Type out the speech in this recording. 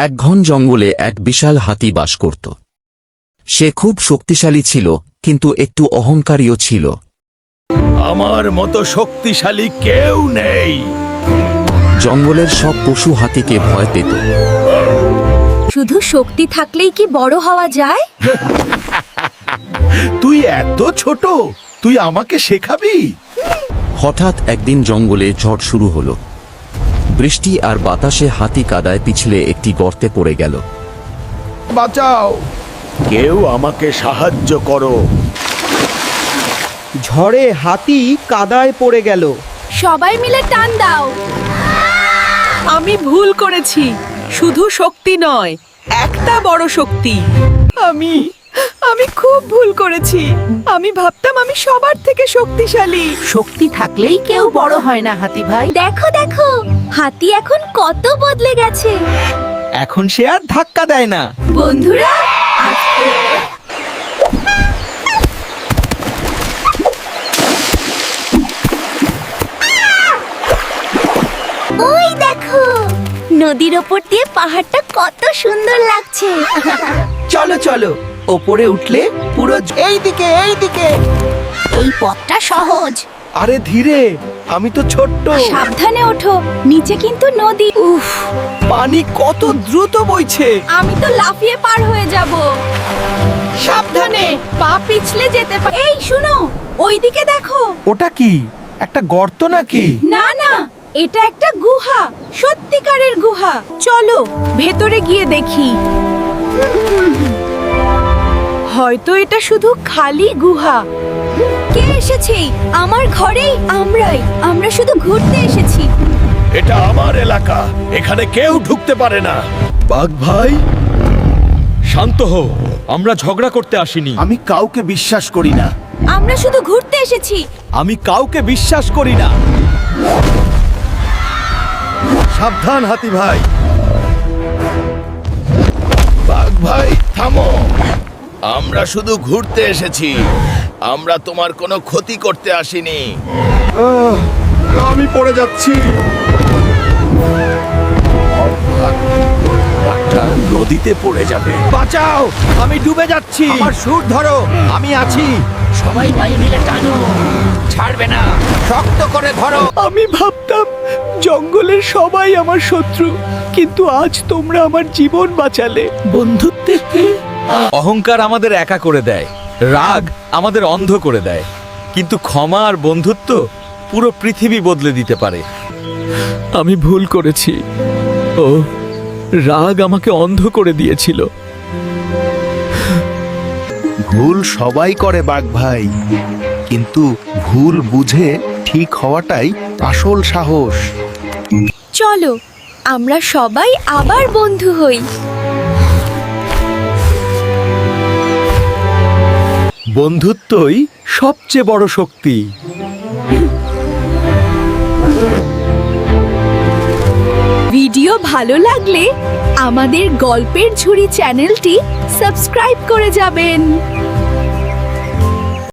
এক ঘন জঙ্গলে এক বিশাল হাতি বাস করত। সে খুব শক্তিশালী ছিল, কিন্তু একটু অহংকারীও ছিল। আমার মতো শক্তিশালী কেউ নেই। জঙ্গলের সব পশু হাতিকে ভয় পেত। শুধু শক্তি থাকলেই কি বড় হওয়া যায়? তুই এত ছোট, তুই আমাকে শেখাবি? হঠাৎ একদিন জঙ্গলে ঝড় শুরু হলো। বৃষ্টি আর বাতাসে হাতি কাদায় পিছলে একটি গর্তে পড়ে গেল। বাঁচাও, কেউ আমাকে সাহায্য করো। ঝড়ে হাতি কাদায় পড়ে গেল। সবাই মিলে টান দাও। আমি ভুল করেছি, শুধু শক্তি নয়, একটা বড় শক্তি। আমি খুব ভুল করেছি। আমি ভাবতাম আমি সবার থেকে শক্তিশালী। শক্তি থাকলেই কেউ বড় হয় না হাতি ভাই। দেখো দেখো, হাতি এখন কত বদলে গেছে। এখন সে আর ধাক্কা দেয় না। বন্ধুরা, ওই দেখো, নদীর ওপর দিয়ে পাহাড়টা কত সুন্দর লাগছে। চলো চলো, ওপরে উঠলে পুরো এইদিকে। এই পথটা সহজ। আরে ধীরে, আমি তো ছোট্ট। সাবধানে ওঠো, নিচে কিন্তু নদী। উফ, পানি কত দ্রুত বইছে। আমি তো লাফিয়ে পার হয়ে যাব। সাবধানে, পা পিছলে যেতে পারে। এই শুনো, ওইদিকে দেখো। ওটা কি, একটা গর্ত নাকি? না না, এটা একটা গুহা, সত্যিকারের গুহা। চলো ভেতরে গিয়ে দেখি। হয়তো এটা শুধু খালি গুহা। কে এসেছে আমার ঘরে? আমরা শুধু ঘুরতে এসেছি। এটা আমার এলাকা, এখানে কেউ ঢুকতে পারে না। বাঘ ভাই, শান্ত হও, আমরা ঝগড়া করতে আসিনি। আমি কাউকে বিশ্বাস করি না। আমরা শুধু ঘুরতে এসেছি। আমি কাউকে বিশ্বাস করি না। সাবধান হাতি ভাই। বাঘ ভাই থামো, আমরা শুধু ঘুরতে এসেছি। আমরা তোমার কোনো ক্ষতি করতে আসিনি। আমি পড়ে যাচ্ছি। নদীতে পড়ে যাবে। বাঁচাও, আমি ডুবে যাচ্ছি। আমার সুর ধরো, আমি আছি। সবাই মিলে টানো, ছাড়বে না, শক্ত করে ধরো। আমি ভাবতাম জঙ্গলের সবাই আমার শত্রু, কিন্তু আজ তোমরা আমার জীবন বাঁচালে। বন্ধুত্বের অহংকার আমাদের একা করে দেয়, রাগ আমাদের অন্ধ করে দেয়, কিন্তু ক্ষমা আর বন্ধুত্ব পুরো পৃথিবী বদলে দিতে পারে। আমি ভুল করেছি। ও, রাগ আমাকে অন্ধ করে দিয়েছিল। ভুল সবাই করে বাঘ ভাই, কিন্তু ভুল বুঝে ঠিক হওয়াটাই আসল সাহস। চলো আমরা সবাই আবার বন্ধু হই। বন্ধুত্বই সবচেয়ে বড় শক্তি। ভিডিও ভালো লাগলে আমাদের গল্পের ঝুড়ি চ্যানেলটি সাবস্ক্রাইব করে যাবেন।